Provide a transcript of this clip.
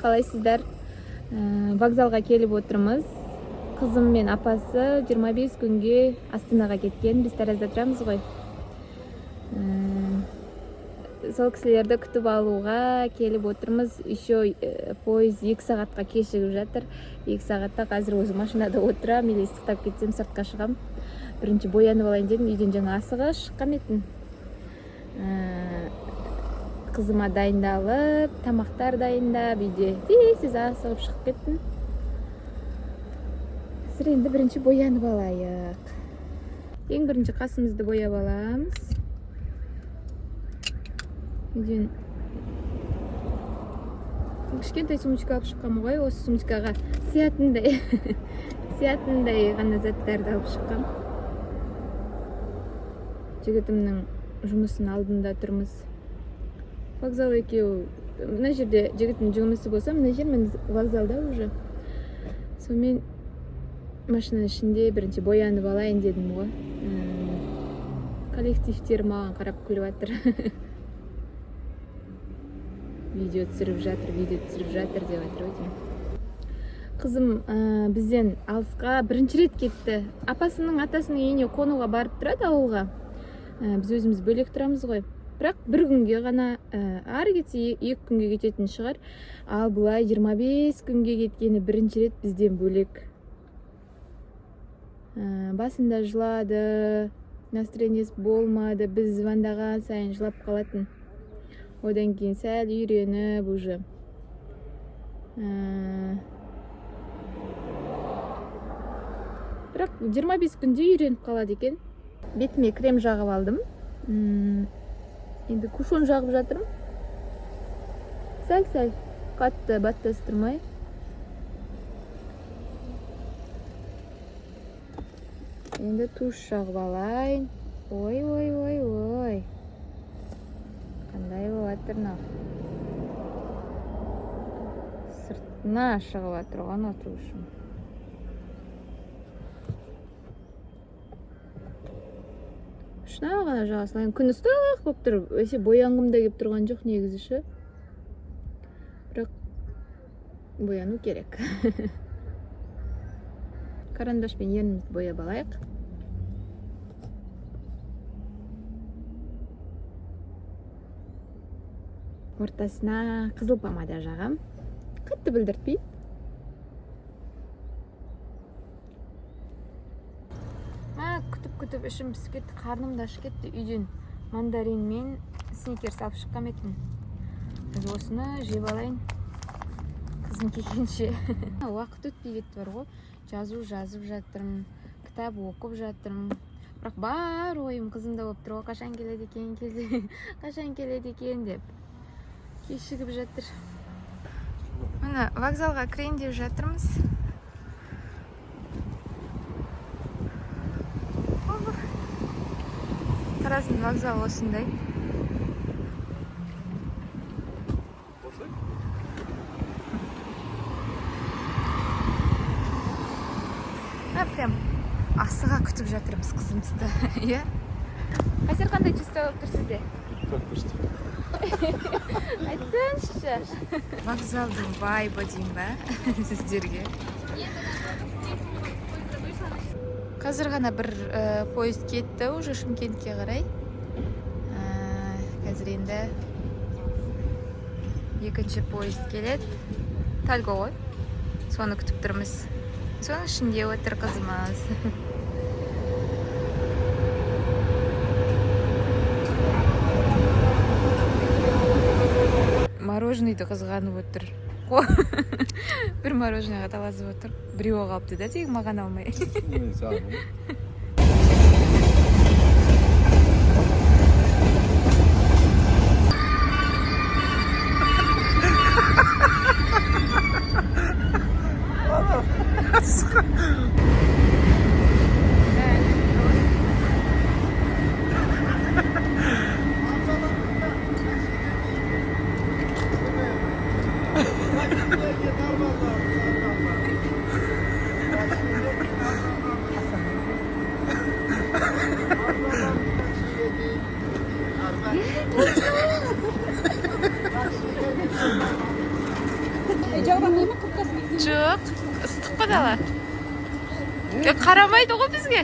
калайсыздар? Вокзалга келип отурмуз. Кызым менен апасы 25 күнгө Астанага кеткен. Биз Таразда турабыз ғой. Сол кисилерди күтүп алууга келип отурмуз. Еще поезд 2 саатка кечигип жатыр. 2 саатта азыр өзүм машинада отурам, или ыстыктап кетсем сыртка чыгам. Биринчи боянып алайын дедим. Үйдөн жаңы асыга чыккан эдим. Кызыма дайындалып, тамактар дайындап, үйдө тез асыгып чыгып кеттим. Азыр энди биринчи боянып алайык. Эң биринчи касыбызды бояп аламыз. Үйдөн кичкентай сумочка алып чыккам ғой. Осы сумочкага сыятындай гана заттарды алып чыккам. Жигитимдин жумусунун алдында турмуз. Вокзал экөө. Мына жерде жигиттин жумусу болсо, мына жер мен вокзалда уже. Сонун машинанын ичинде биринчи боянып алайын дедим го. Коллективдер мага карап күлүп атыр. Видео түсүрүп жатыр деп атыр өзүм. Кызым бизден алыска биринчи рет кетти. Апасынын атасынын үйүнө конууга барып турат ауылга. Биз өзүбүз бөлөк турамыз ғой. Бирок бир күнгө гана, ары кетсе 2 күнгө кететін шығар. Ал булай 25 күнгө кеткени биринчи рет бизден бөлөк. Басында жылады, настроениеси болмады, биз звондаган сайын жылап калатын. Одан кийин сәл үйрөнүп уже. Бирок 25 күндө үйрөнүп калат экен. Бетиме крем жагып алдым. Енді кушон жагып жатырмын. Сәл катты баттастырмай. Енді туш жагып алайын. Ой. Кандай болуп атыр мына? Сыртына чыгып турган отурушум. Шуна гана жага салайын. Күн ыстык болуп туруп, эсе боянгым да кеп турган жок негизи. Бирок боянуу керек. Карандаш менен ернибизди бояп алайык. Ортасына кызыл помада жагам. Катты билдиртпей. Күтүп ишим писип кетти, карным да ашып кетти. Үйдөн мандарин мен сникерс алып чыккам экен. Осуну жеп алайын. Кызым келгенче. Убакыт өтпөй кетти бар го. Жазып жатырмын, китап окуп жатырмын. Бирок бар оюм кызымда болуп туруп, качан келет экен деп кечигип жатыр. Мына вокзалга кирейин деп жатырмыз. Тараздын вокзалы осындай. Прям асыга күтүп жатырмыз кызымызды. Иә? Азыр кандай чувство болуп тур сизде? Как почти. Айтсаңызчы. Вокзалдын вайбы дейм ба сиздерге? Қазір ғана бір поезд кетті уже Шымкентке қарай. Қазір енді екінші поезд келеді. Тальго ғой. Соны күтіп тұрмыз. Соның ішінде отыр қызымыз. Мороженыйды қызғанып отыр. Бір мороженыйға таласып отыр. Біреу қалыпты да тек маған алмай. Жоқ, ыстық па дала? Қарамайды ғой бізге.